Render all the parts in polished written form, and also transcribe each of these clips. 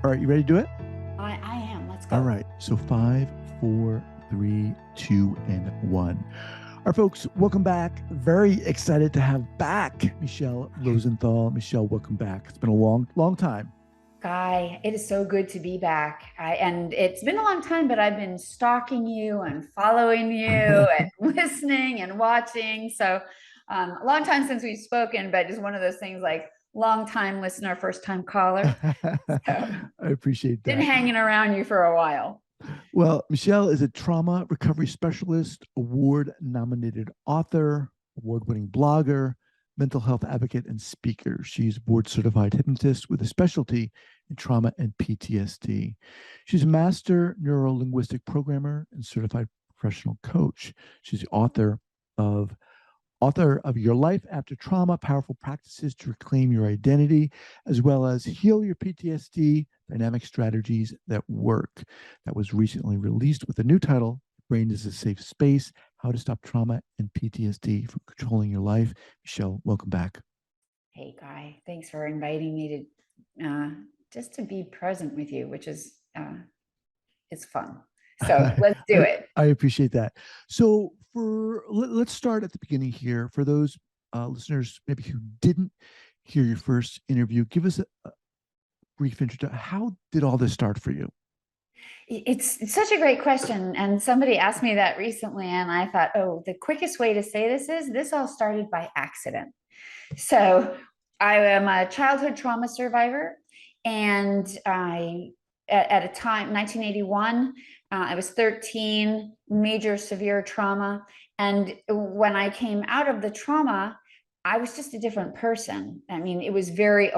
All right, you ready to do it? I am. Let's All go. right. So 5, 4, 3, 2, and 1. All right, folks, welcome back. Very excited to have back Michele Rosenthal. Michele, welcome back. It's been a long time. Guy, it is so good to be back. And it's been a long time, but I've been stalking you and following you and listening and watching. So, a long time since we've spoken, but just one of those things like long time listener, first time caller. So, I appreciate been that. hanging around you for a while. Well, Michele is a trauma recovery specialist, award nominated author, award winning blogger, mental health advocate, and speaker. She's board certified hypnotist with a specialty in trauma and PTSD. She's a master neuro-linguistic programmer and certified professional coach. She's the of author of Your Life After Trauma, Powerful Practices to Reclaim Your Identity, as well as Heal Your PTSD, Dynamic Strategies That Work. That was recently released with a new title, Brain is a Safe Space, How to Stop Trauma and PTSD from Controlling Your Life. Michele, welcome back. Hey, Guy, thanks for inviting me to just to be present with you, which is it's fun. So let's do it. I appreciate that. So let's start at the beginning here. For those listeners maybe who didn't hear your first interview, give us a brief introduction. How did all this start for you? It's such a great question. And somebody asked me that recently, and I thought, oh, the quickest way to say this is this all started by accident. So I am a childhood trauma survivor, and at a time, 1981, I was 13, major severe trauma. And when I came out of the trauma, I was just a different person. I mean, it was very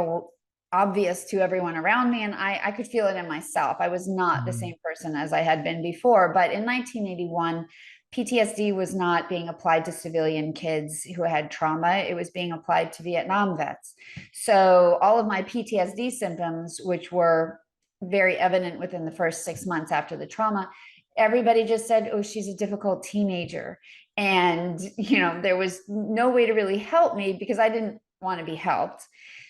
obvious to everyone around me, and I could feel it in myself. I was not the Mm, same person as I had been before. But in 1981, PTSD was not being applied to civilian kids who had trauma. It was being applied to Vietnam vets. So all of my PTSD symptoms, which were very evident within the first 6 months after the trauma, everybody just said, oh, she's a difficult teenager. And, there was no way to really help me because I didn't want to be helped.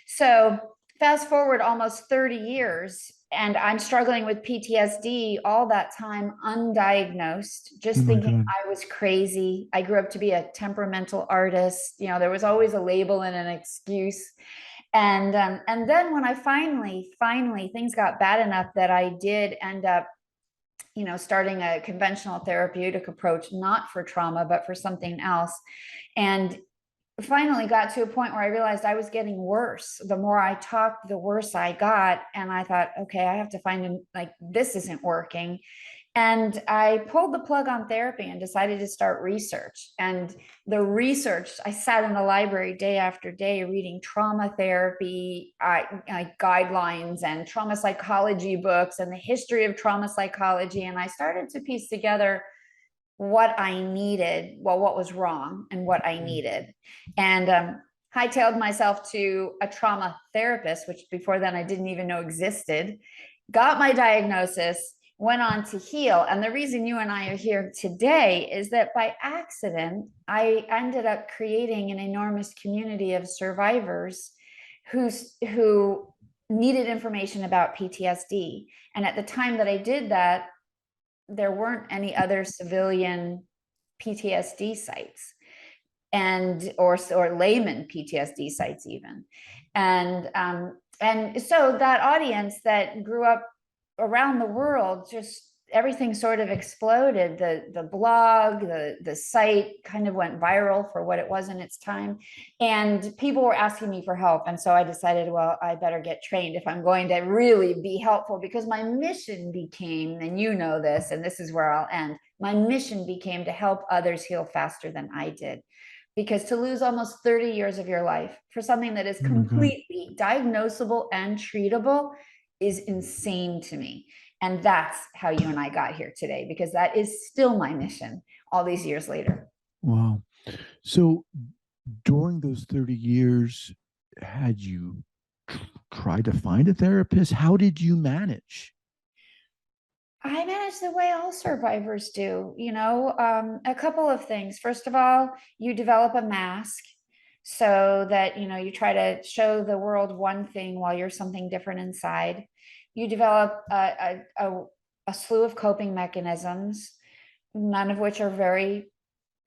So fast forward almost 30 years, and I'm struggling with PTSD all that time, undiagnosed, oh just my thinking God. I was crazy. I grew up to be a temperamental artist. There was always a label and an excuse. And then when I finally things got bad enough that I did end up, starting a conventional therapeutic approach, not for trauma, but for something else. And finally got to a point where I realized I was getting worse. The more I talked, the worse I got. And I thought, okay, I have to find like, this isn't working. And I pulled the plug on therapy and decided to start research. And the research, I sat in the library day after day reading trauma therapy guidelines and trauma psychology books and the history of trauma psychology. And I started to piece together what I needed, well, what was wrong and what I needed. And hightailed myself to a trauma therapist, which before then I didn't even know existed, got my diagnosis, went on to heal. And the reason you and I are here today is that by accident, I ended up creating an enormous community of survivors who needed information about PTSD. And at the time that I did that, there weren't any other civilian PTSD sites and or layman PTSD sites even. And so that audience that grew up around the world, just everything sort of exploded. The blog, the site kind of went viral for what it was in its time, and people were asking me for help. And so I decided, well, I better get trained if I'm going to really be helpful, because my mission became, and this, and this is where I'll end, my mission became to help others heal faster than I did. Because to lose almost 30 years of your life for something that is Oh my God. completely diagnosable and treatable is insane to me. And that's how you and I got here today, because that is still my mission all these years later. Wow. So during those 30 years, had you tried to find a therapist? How did you manage? I manage the way all survivors do, a couple of things. First of all, you develop a mask so that, you try to show the world one thing while you're something different inside. you develop a slew of coping mechanisms, none of which are very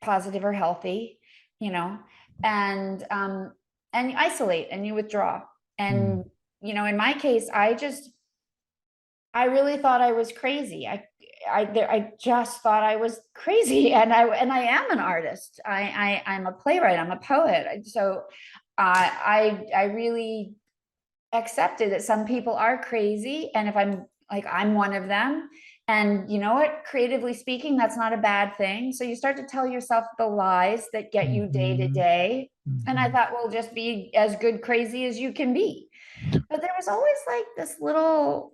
positive or healthy, you know, and you isolate and you withdraw. And, you know, in my case, I really thought I was crazy. I just thought I was crazy, and I am an artist. I'm a playwright. I'm a poet. So I really accepted that some people are crazy, and if I'm one of them. And you know what? Creatively speaking, that's not a bad thing. So you start to tell yourself the lies that get you day to day. And I thought, well, just be as good crazy as you can be. But there was always like this little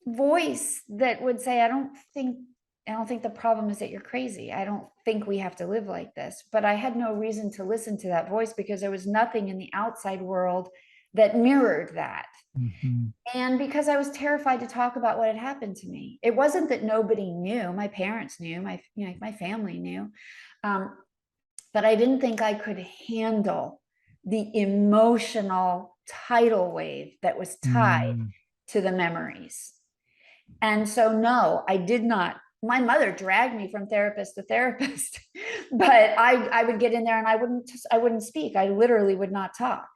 voice that would say, I don't think the problem is that you're crazy. I don't think we have to live like this. But I had no reason to listen to that voice because there was nothing in the outside world that mirrored that. And because I was terrified to talk about what had happened to me. It wasn't that nobody knew. My parents knew, my family knew. But I didn't think I could handle the emotional tidal wave that was tied to the memories. And so, no, I did not. My mother dragged me from therapist to therapist, but I would get in there and I wouldn't speak. I literally would not talk.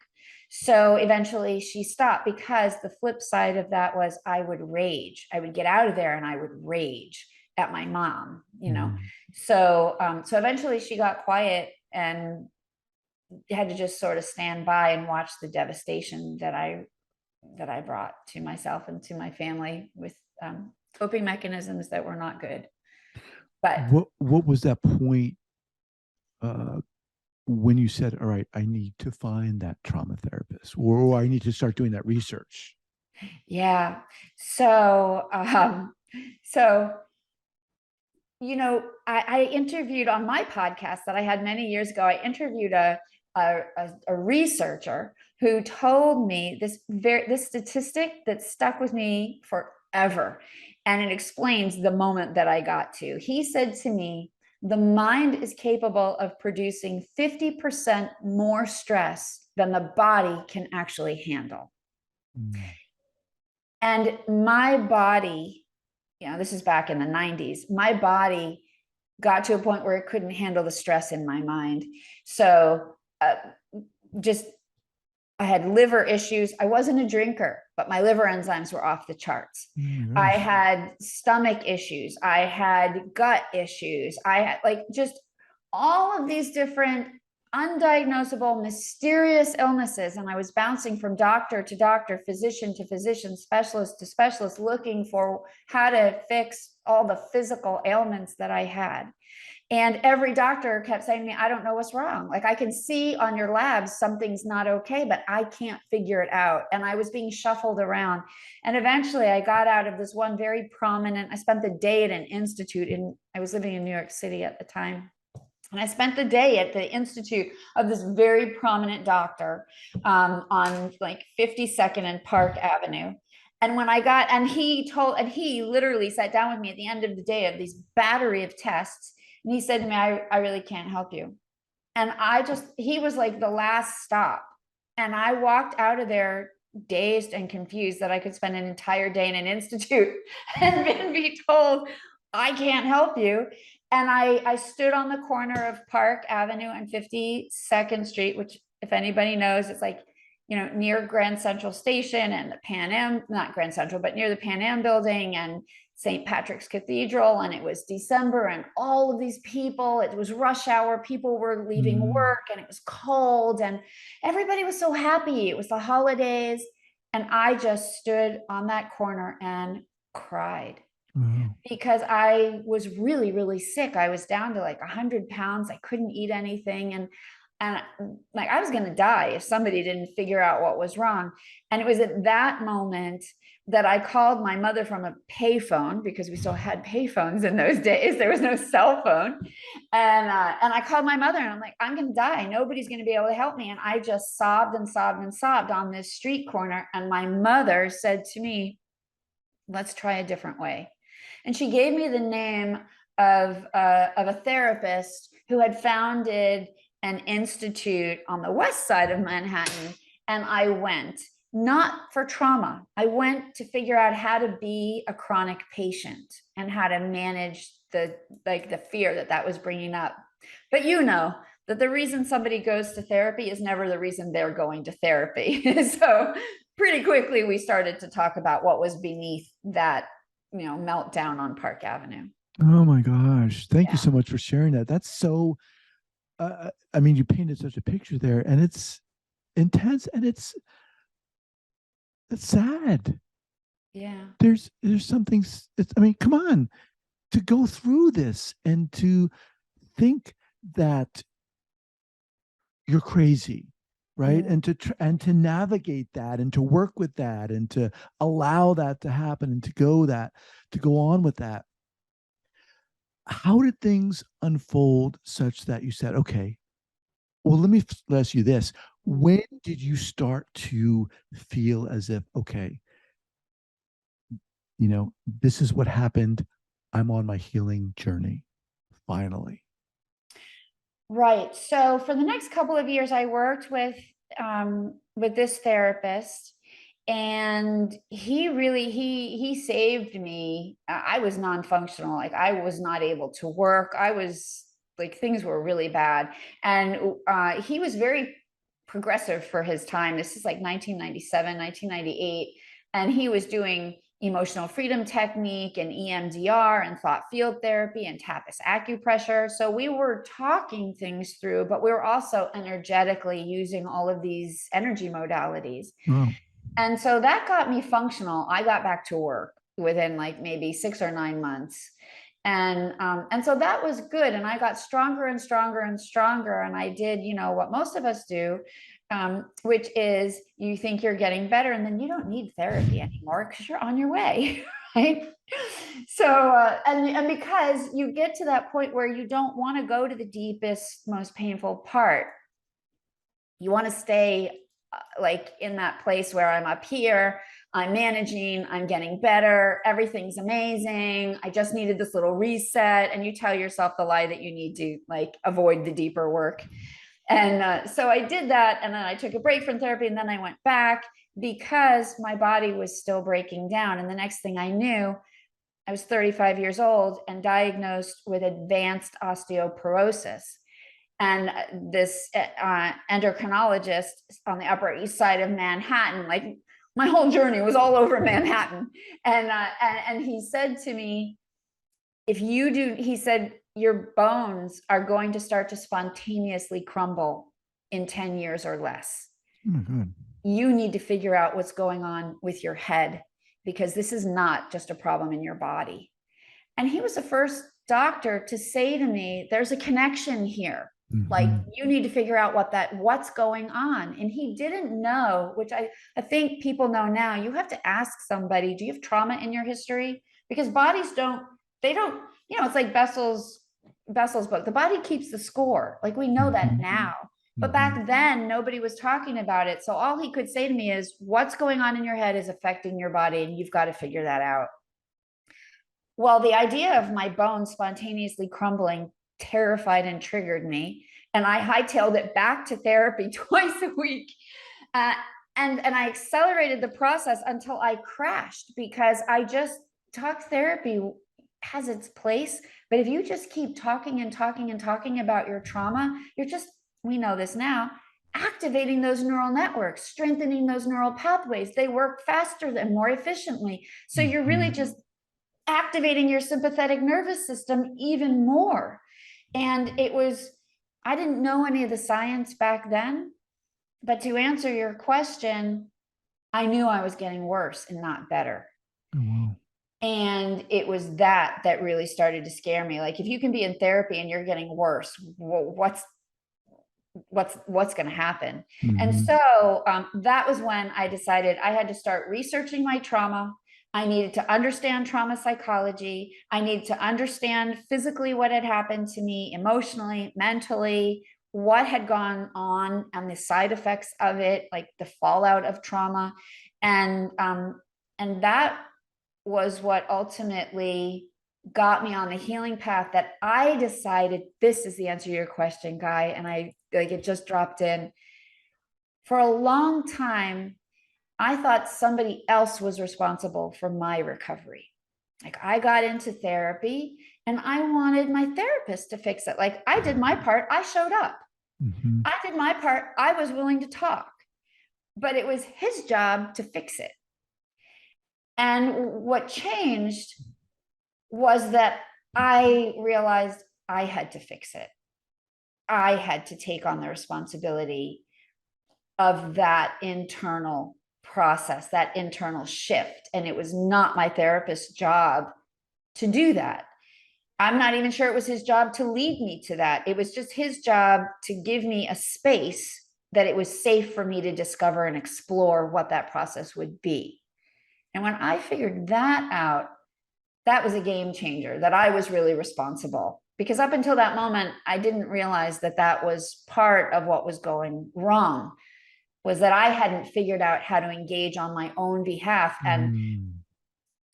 So eventually she stopped, because the flip side of that was I would rage. I would get out of there and I would rage at my mom, you know. So so eventually she got quiet and had to just sort of stand by and watch the devastation that I brought to myself and to my family with coping mechanisms that were not good. But what was that point when you said, all right, I need to find that trauma therapist, or I need to start doing that research? yeah, so so you know, I interviewed on my podcast that I had many years ago. I interviewed a researcher who told me this statistic that stuck with me forever, and it explains the moment that I got to. He said to me, the mind is capable of producing 50% more stress than the body can actually handle. And my body, you know, this is back in the 90s, my body got to a point where it couldn't handle the stress in my mind. So just I had liver issues. I wasn't a drinker, but my liver enzymes were off the charts. I had stomach issues. I had gut issues. I had like just all of these different undiagnosable, mysterious illnesses. And I was bouncing from doctor to doctor, physician to physician, specialist to specialist, looking for how to fix all the physical ailments that I had. And every doctor kept saying to me, I don't know what's wrong. Like, I can see on your labs something's not okay, but I can't figure it out. And I was being shuffled around. And eventually I got out of this one very prominent, I spent the day at an institute I was living in New York City at the time. And I spent the day at the institute of this very prominent doctor on like 52nd and Park Avenue. And when I got, and he literally sat down with me at the end of the day of these battery of tests. And he said to me, I really can't help you. And he was like the last stop. And I walked out of there dazed and confused that I could spend an entire day in an institute and then be told, I can't help you. And I stood on the corner of Park Avenue and 52nd Street, which, if anybody knows, it's like, you know, near Grand Central Station and the Pan Am, not Grand Central, but near the Pan Am building and St. Patrick's Cathedral. And it was December and all of these people, it was rush hour. People were leaving work and it was cold and everybody was so happy. It was the holidays. And I just stood on that corner and cried. Because I was really, really sick. I was down to like 100 pounds. I couldn't eat anything. And like I was going to die if somebody didn't figure out what was wrong. And it was at that moment that I called my mother from a payphone, because we still had payphones in those days. There was no cell phone. And I called my mother and I'm like, I'm going to die. Nobody's going to be able to help me. And I just sobbed and sobbed and sobbed on this street corner. And my mother said to me, let's try a different way. And she gave me the name of a therapist who had founded an institute on the west side of Manhattan. And I went. not for trauma. I went to figure out how to be a chronic patient and how to manage the fear that was bringing up. But you know that the reason somebody goes to therapy is never the reason they're going to therapy. So pretty quickly we started to talk about what was beneath that, meltdown on Park Avenue. Oh my gosh. Thank you Yeah. so much for sharing that. That's so, I mean, you painted such a picture there, and it's intense, and it's sad. Yeah. There's something, I mean, come on, to go through this and to think that you're crazy, right? Mm. And to navigate that and to work with that and to allow that to happen and to go on with that. How did things unfold such that you said, okay, well, let me ask you this. When did you start to feel as if, okay, this is what happened. I'm on my healing journey, finally. Right. So for the next couple of years, I worked with this therapist, and he really he saved me. I was non-functional, like I was not able to work. I was like, things were really bad, and he was very progressive for his time. This is like 1997, 1998, and he was doing emotional freedom technique and EMDR and thought field therapy and tapas acupressure. So we were talking things through, but we were also energetically using all of these energy modalities. Oh, And so that got me functional. I got back to work within like maybe 6 or 9 months. And so that was good. And I got stronger and stronger and stronger. And I did, what most of us do, which is you think you're getting better and then you don't need therapy anymore because you're on your way. Right. So, and because you get to that point where you don't want to go to the deepest, most painful part, you want to stay like in that place where I'm up here, I'm managing, I'm getting better, everything's amazing, I just needed this little reset. And you tell yourself the lie that you need to like avoid the deeper work. And so I did that, and then I took a break from therapy, and then I went back because my body was still breaking down. And the next thing I knew, I was 35 years old and diagnosed with advanced osteoporosis. And this endocrinologist on the Upper East Side of Manhattan, like my whole journey was all over Manhattan, and he said to me, if you do, he said, your bones are going to start to spontaneously crumble in 10 years or less. oh my God. You need to figure out what's going on with your head, because this is not just a problem in your body. And he was the first doctor to say to me, there's a connection here. Like, you need to figure out what's going on. And he didn't know, which I think people know now. You have to ask somebody, do you have trauma in your history? Because bodies don't, it's like Bessel's book. The body keeps the score. Like, we know that now. But back then, nobody was talking about it. So all he could say to me is, what's going on in your head is affecting your body, and you've got to figure that out. Well, the idea of my bones spontaneously crumbling terrified and triggered me. And I hightailed it back to therapy twice a week. And I accelerated the process until I crashed, because talk therapy has its place. But if you just keep talking and talking and talking about your trauma, we know this now, activating those neural networks, strengthening those neural pathways. They work faster and more efficiently. So you're really just activating your sympathetic nervous system even more. And I didn't know any of the science back then, but to answer your question, I knew I was getting worse and not better. Oh, wow. And it was that really started to scare me. Like, if you can be in therapy and you're getting worse, what's going to happen? And so that was when I decided I had to start researching my trauma. I needed to understand trauma psychology. I needed to understand physically what had happened to me, emotionally, mentally, what had gone on and the side effects of it, like the fallout of trauma. And that was what ultimately got me on the healing path, that I decided this is the answer to your question, Guy. And it just dropped in. For a long time, I thought somebody else was responsible for my recovery. Like I got into therapy and I wanted my therapist to fix it. Like I did my part, I showed up. Mm-hmm. I did my part, I was willing to talk, but it was his job to fix it. And what changed was that I realized I had to fix it. I had to take on the responsibility of that internal process, that internal shift. And it was not my therapist's job to do that. I'm not even sure it was his job to lead me to that. It was just his job to give me a space that it was safe for me to discover and explore what that process would be. And when I figured that out, that was a game changer, that I was really responsible. Because up until that moment, I didn't realize that that was part of what was going wrong, was that I hadn't figured out how to engage on my own behalf and Mm.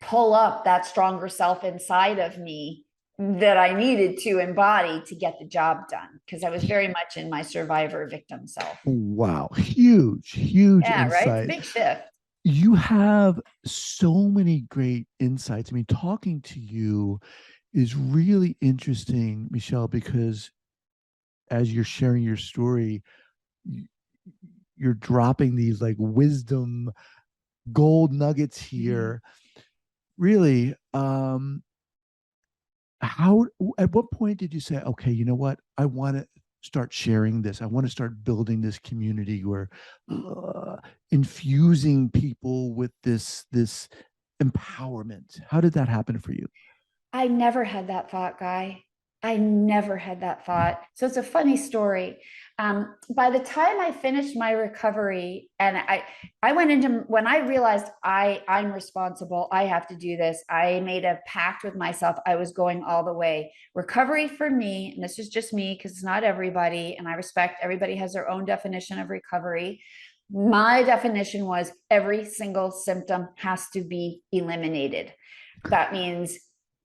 pull up that stronger self inside of me that I needed to embody to get the job done. Because I was very much in my survivor victim self. Wow. Huge, huge Yeah, right? It's a insight. big shift. You have so many great insights. I mean, talking to you is really interesting, Michele, because as you're sharing your story, you're dropping these like wisdom gold nuggets Mm-hmm. here. Really, how at what point did you say, okay, you know what, I want to start sharing this, I want to start building this community where uh, infusing people with this empowerment? How did that happen for you? I never had that thought, Guy. I never had that thought. So it's a funny story. By the time I finished my recovery, and I went into when I realized I'm responsible, I have to do this. I made a pact with myself. I was going all the way. Recovery for me, and this is just me because it's not everybody, and I respect everybody has their own definition of recovery. My definition was every single symptom has to be eliminated. That means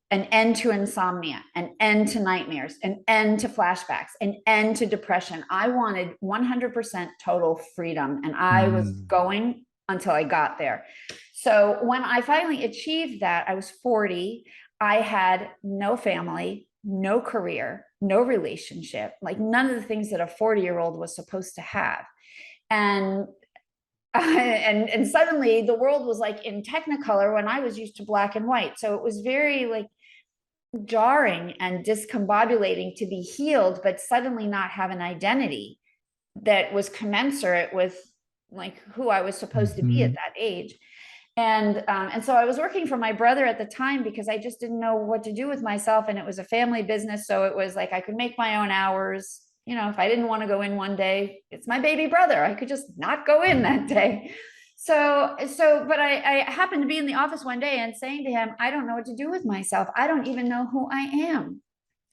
an end to insomnia, an end to nightmares, an end to flashbacks, an end to depression. I wanted 100% total freedom, and I was Mm. going until I got there. So when I finally achieved that, I was 40. I had no family, no career, no relationship, like none of the things that a 40-year-old was supposed to have. And and suddenly the world was like in technicolor when I was used to black and white. So it was very like jarring and discombobulating to be healed, but suddenly not have an identity that was commensurate with like who I was supposed to be at Mm-hmm. that age. And so I was working for my brother at the time because I just didn't know what to do with myself, and it was a family business, so it was like I could make my own hours. You know, if I didn't want to go in one day, it's my baby brother. I could just not go in that day. But I happened to be in the office one day and saying to him, I don't know what to do with myself. I don't even know who I am.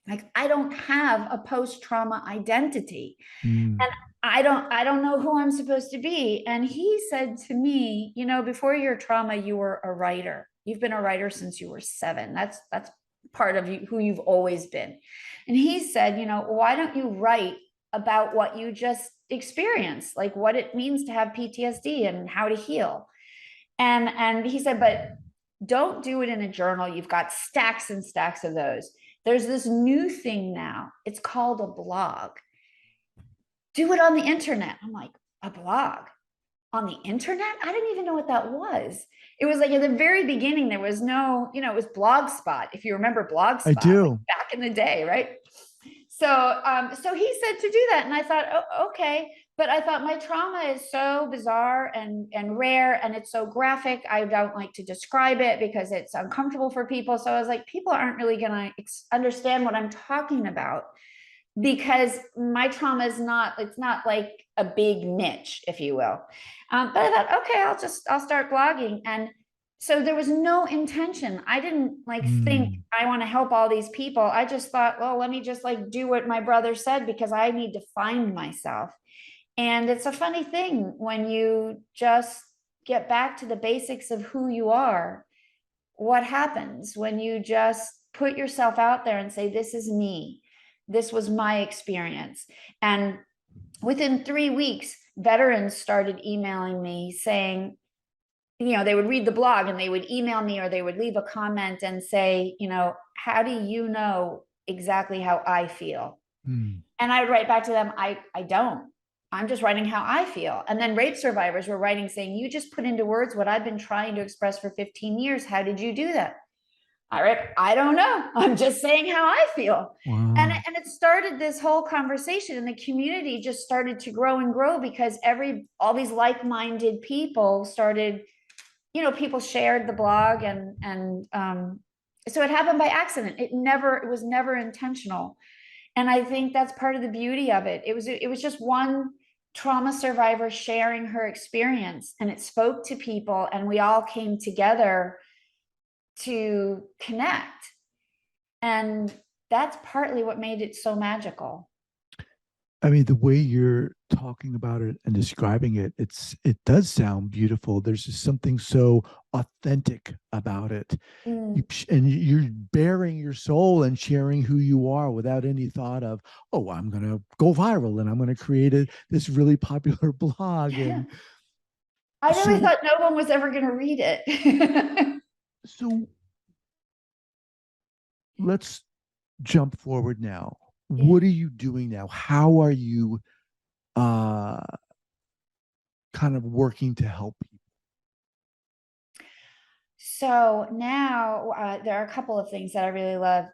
Like I don't have a post-trauma identity. Mm. And I don't know who I'm supposed to be. And he said to me, you know, before your trauma, you were a writer. You've been a writer since you were 7. That's part of you, who you've always been. And he said, you know, why don't you write about what you just experienced, like what it means to have PTSD and how to heal? And he said, but don't do it in a journal. You've got stacks and stacks of those. There's this new thing now. It's called a blog. Do it on the internet. I'm like, a blog on the internet? I didn't even know what that was. It was like at the very beginning, there was no, you know, it was Blogspot. If you remember I Blogspot, like do. back in the day, right? So he said to do that, and I thought, oh, okay. But I thought my trauma is so bizarre and rare, and it's so graphic. I don't like to describe it because it's uncomfortable for people. So I was like, people aren't really going to understand what I'm talking about because my trauma is not, it's not like a big niche, if you will. But I thought, okay, I'll start blogging. And so there was no intention. I didn't like think Mm. I want to help all these people. I just thought, well, let me just like do what my brother said because I need to find myself. And it's a funny thing when you just get back to the basics of who you are, what happens when you just put yourself out there and say, this is me. This was my experience. And within 3 weeks, veterans started emailing me saying, they would read the blog and they would email me or they would leave a comment and say, how do you know exactly how I feel? Mm. And I would write back to them, I don't. I'm just writing how I feel. And then rape survivors were writing saying, you just put into words what I've been trying to express for 15 years. How did you do that? I don't know. I'm just saying how I feel. Wow. And it started this whole conversation, and the community just started to grow and grow because all these like-minded people started, people shared the blog, and so it happened by accident. It was never intentional. And I think that's part of the beauty of it. It was just one trauma survivor sharing her experience, and it spoke to people, and we all came together to connect. And that's partly what made it so magical. I mean, the way you're talking about it and describing it, it does sound beautiful. There's just something so authentic about it. Mm. And you're bearing your soul and sharing who you are without any thought of, oh, I'm going to go viral and I'm going to create this really popular blog. And I really so, thought no one was ever going to read it. so let's jump forward now. Yeah. What are you doing now? How are you uh, kind of working to help people? So now there are a couple of things that I really love.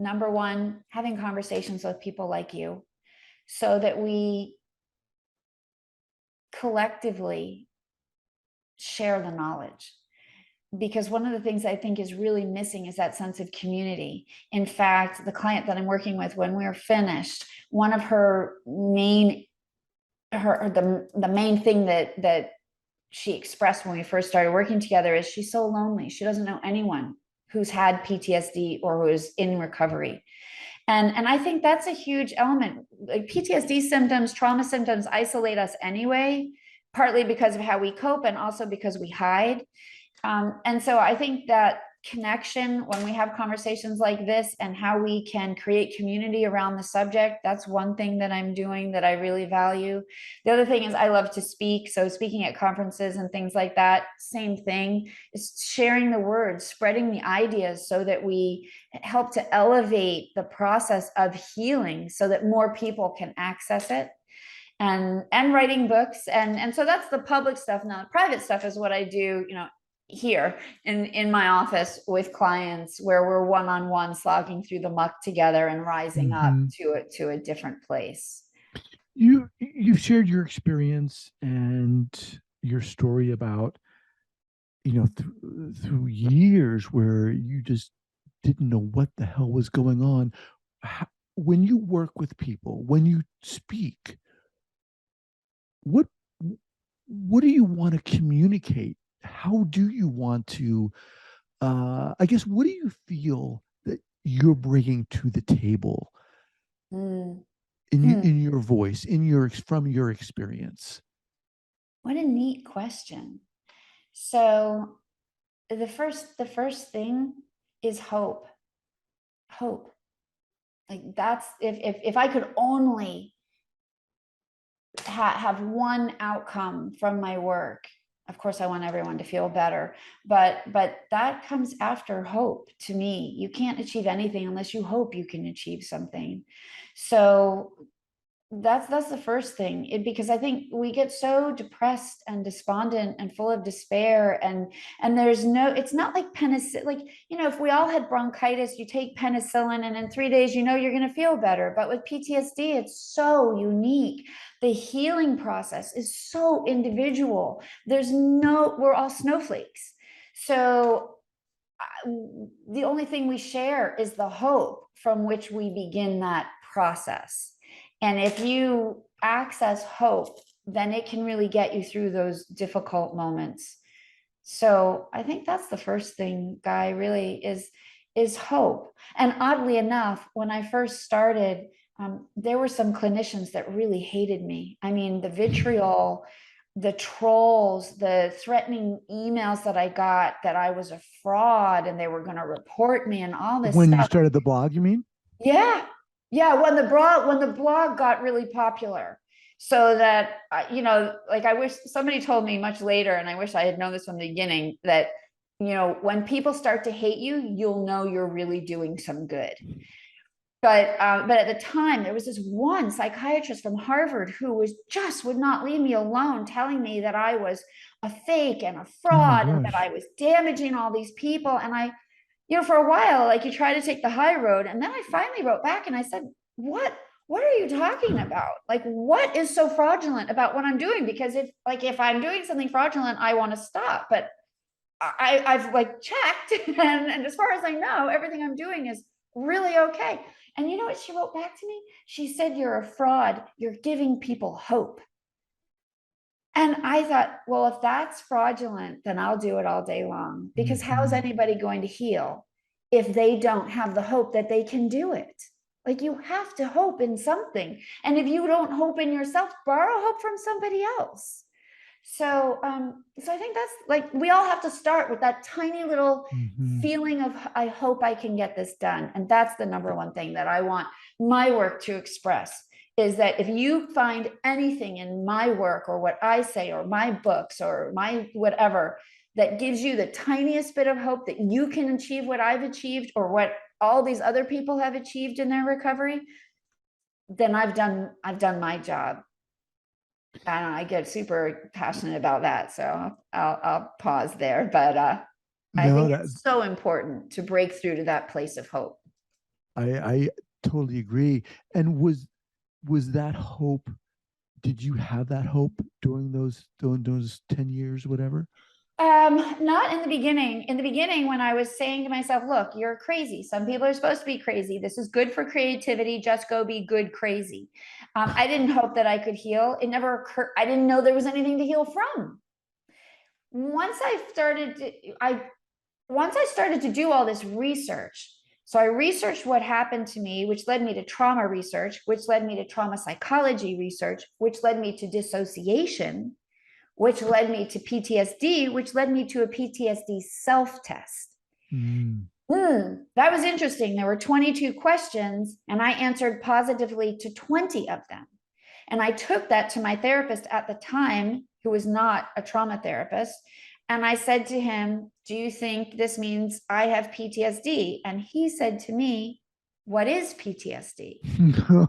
Number one, having conversations with people like you so that we collectively share the knowledge. Because one of the things I think is really missing is that sense of community. In fact, the client that I'm working with, when we're finished, one of her main the main thing that she expressed when we first started working together is she's so lonely. She doesn't know anyone who's had PTSD or who is in recovery. And I think that's a huge element. Like PTSD symptoms, trauma symptoms isolate us anyway, partly because of how we cope and also because we hide. And so I think that connection, when we have conversations like this and how we can create community around the subject, that's one thing that I'm doing that I really value. The other thing is I love to speak. So speaking at conferences and things like that, same thing, is sharing the words, spreading the ideas so that we help to elevate the process of healing so that more people can access it. And writing books, and so that's the public stuff. Now the private stuff is what I do, here in my office with clients, where we're one-on-one slogging through the muck together and rising up Mm-hmm. to a different place. You've shared your experience and your story about through years where you just didn't know what the hell was going on. When you work with people, when you speak, what what do you want to communicate? How do you want to I guess, what do you feel that you're bringing to the table Mm. in your voice, from your experience? What a neat question. So the first thing is hope. Hope. Like that's if I could only have one outcome from my work. Of course I want everyone to feel better, but that comes after hope. To me, you can't achieve anything unless you hope you can achieve something. So that's the first thing, because I think we get so depressed and despondent and full of despair, and it's not like penicillin. Like, if we all had bronchitis, you take penicillin and in 3 days you're going to feel better. But with PTSD, it's so unique. The healing process is so individual. We're all snowflakes. So the only thing we share is the hope from which we begin that process. And if you access hope, then it can really get you through those difficult moments. So I think that's the first thing, Guy, really is hope. And oddly enough, when I first started, there were some clinicians that really hated me. I mean, the vitriol, the trolls, the threatening emails that I got, that I was a fraud and they were going to report me and all this When you stuff. started the blog, you mean? Yeah. Yeah. When the blog got really popular. so that, you know, like I wish somebody told me much later, and I wish I had known this from the beginning, that, you know, when people start to hate you, you'll know you're really doing some good. But at the time, there was this one psychiatrist from Harvard who was just would not leave me alone, telling me that I was a fake and a Oh my fraud and that I gosh. was damaging all these people. And I, you know, for a while, like, you try to take the high road. And then I finally wrote back and I said, what are you talking about? Like, what is so fraudulent about what I'm doing? Because if I'm doing something fraudulent, I want to stop. But I've like checked, and as far as I know, everything I'm doing is really okay. And you know what she wrote back to me? She said, "You're a fraud. You're giving people hope." And I thought, well, if that's fraudulent, then I'll do it all day long, because how's Mhm. anybody going to heal if they don't have the hope that they can do it? Like, you have to hope in something. And if you don't hope in yourself, borrow hope from somebody else. So I think that's, like, we all have to start with that tiny little Mhm. feeling of, I hope I can get this done. And that's the number one thing that I want my work to express, is that if you find anything in my work or what I say or my books or my whatever that gives you the tiniest bit of hope that you can achieve what I've achieved or what all these other people have achieved in their recovery, then I've done my job. And I get super passionate about that. So I'll pause there. But I No, think that it's so important to break through to that place of hope. I totally agree. And was that hope, did you have that hope during those 10 years, whatever? Not in the beginning. In the beginning, when I was saying to myself, look, you're crazy. Some people are supposed to be crazy. This is good for creativity. Just go be good crazy. I didn't hope that I could heal. It never occurred. I didn't know there was anything to heal from. Once I started to, I once I started to do all this research, so I researched what happened to me, which led me to trauma research, which led me to trauma psychology research, which led me to dissociation, which led me to PTSD, which led me to a PTSD self test. Mm. That was interesting. There were 22 questions, and I answered positively to 20 of them. And I took that to my therapist at the time, who was not a trauma therapist. And I said to him, do you think this means I have PTSD? And he said to me, what is PTSD? And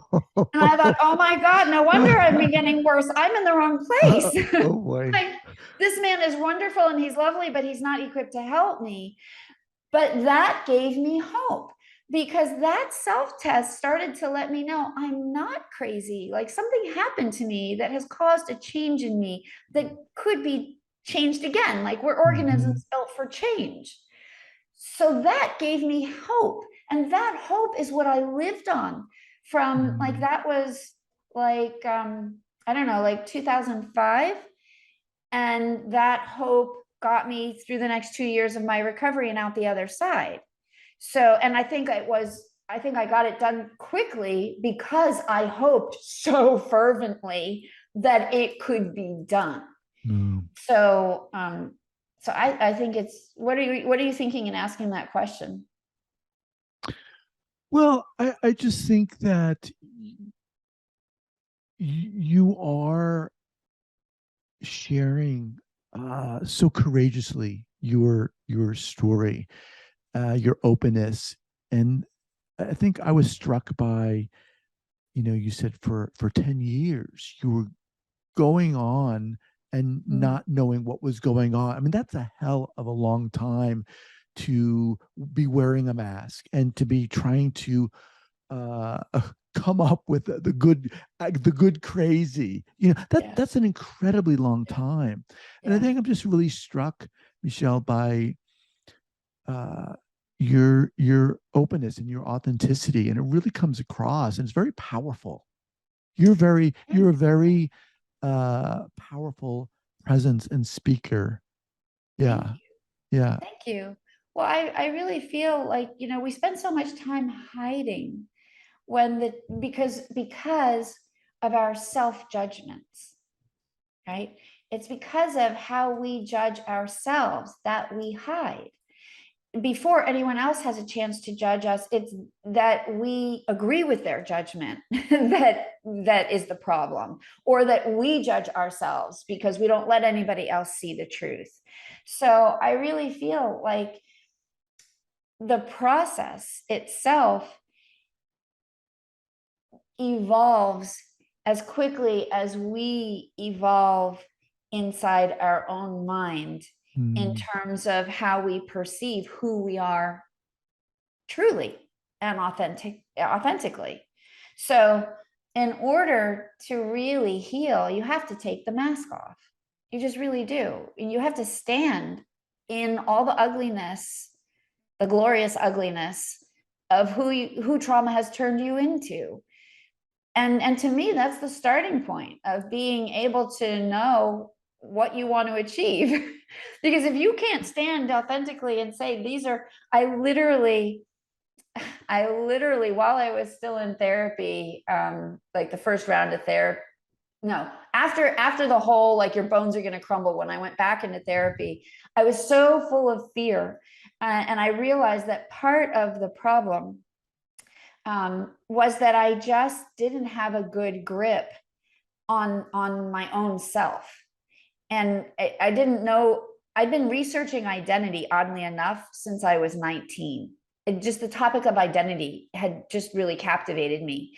I thought, oh my God, no wonder I'm getting worse. I'm in the wrong place. Oh boy. Like, this man is wonderful and he's lovely, but he's not equipped to help me. But that gave me hope, because that self test started to let me know I'm not crazy. Like, something happened to me that has caused a change in me that could be changed again. Like, we're Mhm. organisms built for change. So that gave me hope. And that hope is what I lived on from, like, Mm. that was like, I don't know, like 2005. And that hope got me through the next 2 years of my recovery and out the other side. So, and I think I got it done quickly because I hoped so fervently that it could be done. No. So, I think it's, what are you thinking in asking that question? Well, I just think that you are sharing so courageously your story, your openness, and I think I was struck by, you said for 10 years you were going on and Mm. not knowing what was going on. I mean, that's a hell of a long time to be wearing a mask and to be trying to uh come up with the good crazy. Yeah, That's an incredibly long yeah, time. And I yeah. think I'm just really struck, Michelle, by uh your openness and your authenticity, and it really comes across, and it's very powerful. You're a very powerful presence and speaker. Thank Yeah. you. Yeah. Thank you. Well, I really feel like, we spend so much time hiding when the because of our self-judgments, right? It's because of how we judge ourselves that we hide. before anyone else has a chance to judge us, it's that we agree with their judgment that is the problem, or that we judge ourselves because we don't let anybody else see the truth. So I really feel like the process itself evolves as quickly as we evolve inside our own mind in terms of how we perceive who we are truly and authentically. So in order to really heal, you have to take the mask off. You just really do. And you have to stand in all the ugliness, the glorious ugliness of who trauma has turned you into. And to me, that's the starting point of being able to know what you want to achieve. Because if you can't stand authentically and say, these are, I literally, while I was still in therapy, like the first round of therapy, no, after the whole, like your bones are going to crumble, when I went back into therapy, I was so full of fear. And I realized that part of the problem was that I just didn't have a good grip on my own self. And I didn't know, I'd been researching identity, oddly enough, since I was 19. Just the topic of identity had just really captivated me.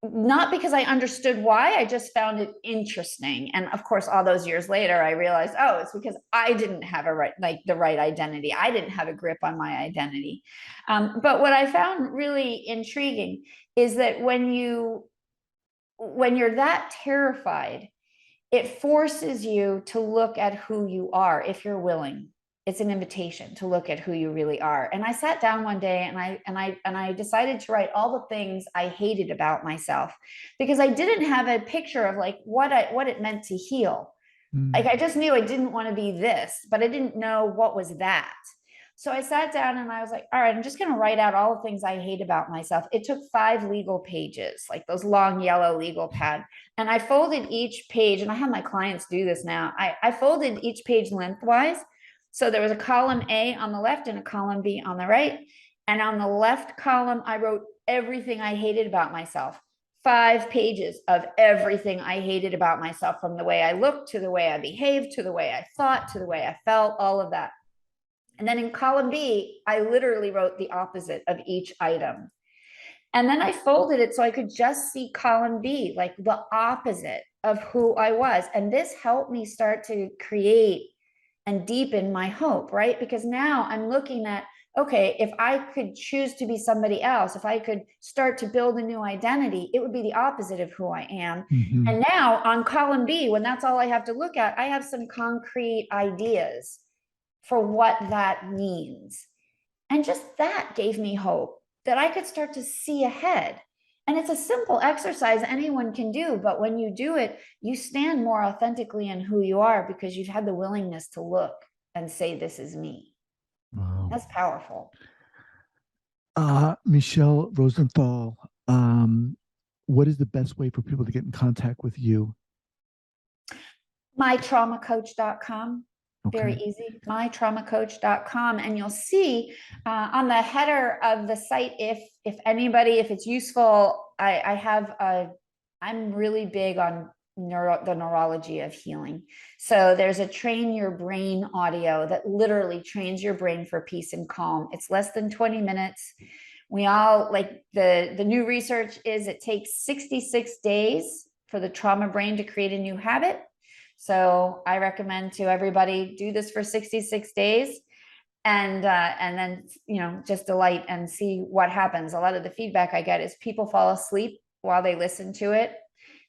Not because I understood why, I just found it interesting. And of course, all those years later, I realized, oh, it's because I didn't have the right identity. I didn't have a grip on my identity. But what I found really intriguing is that when you're that terrified, it forces you to look at who you are if you're willing. It's an invitation to look at who you really are. And I sat down one day and I decided to write all the things I hated about myself, because I didn't have a picture of like what it meant to heal. Like I just knew I didn't want to be this, but I didn't know what was that. So I sat down and I was like, all right, I'm just going to write out all the things I hate about myself. It took 5 legal pages, like those long yellow legal pads. And I folded each page, and I have my clients do this now. I folded each page lengthwise. So there was a column A on the left and a column B on the right. And on the left column, I wrote everything I hated about myself. 5 pages of everything I hated about myself, from the way I looked to the way I behaved, to the way I thought, to the way I felt, all of that. And then in column B, I literally wrote the opposite of each item. And then I folded it so I could just see column B, like the opposite of who I was. And this helped me start to create and deepen my hope, right? Because now I'm looking at, okay, if I could choose to be somebody else, if I could start to build a new identity, it would be the opposite of who I am. And now on column B, when that's all I have to look at, I have some concrete ideas for what that means. And just that gave me hope that I could start to see ahead. And it's a simple exercise anyone can do, but when you do it, you stand more authentically in who you are because you've had the willingness to look and say, this is me. Wow. That's powerful. Michele Rosenthal, what is the best way for people to get in contact with you? mytraumacoach.com. Very Okay. easy, mytraumacoach.com. And you'll see on the header of the site, if it's useful, I'm really big on the neurology of healing. So there's a train your brain audio that literally trains your brain for peace and calm. It's less than 20 minutes. We all, like, the new research is it takes 66 days for the trauma brain to create a new habit. So I recommend to everybody, do this for 66 days and then, just delight and see what happens. A lot of the feedback I get is people fall asleep while they listen to it,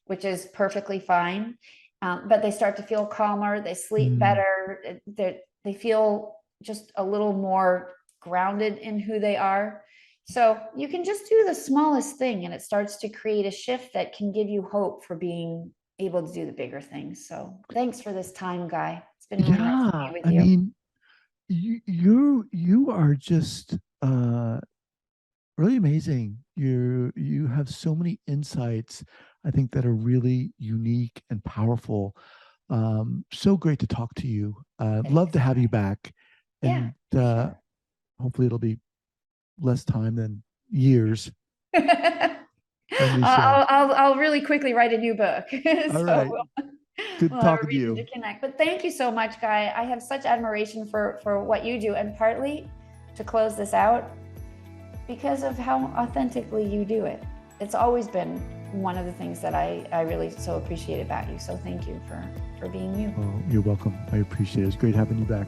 which is perfectly fine. But they start to feel calmer, they sleep better, they feel just a little more grounded in who they are. So you can just do the smallest thing and it starts to create a shift that can give you hope for being able to do the bigger things. So thanks for this time, Guy. It's been really nice to Yeah, be with I you. mean, you are just really amazing. You have so many insights, I think, that are really unique and powerful. So great to talk to you. Love Thanks, to have you Guy. back. And sure. hopefully it'll be less time than years for a new show. I'll really quickly write a new book. All So right. Good we'll have a talking to reason to you. connect. But thank you so much, Guy. I have such admiration for what you do, and partly to close this out because of how authentically you do it. It's always been one of the things that I really so appreciate about you. So thank you for being you. Oh, you're welcome. I appreciate it. It's great having you back.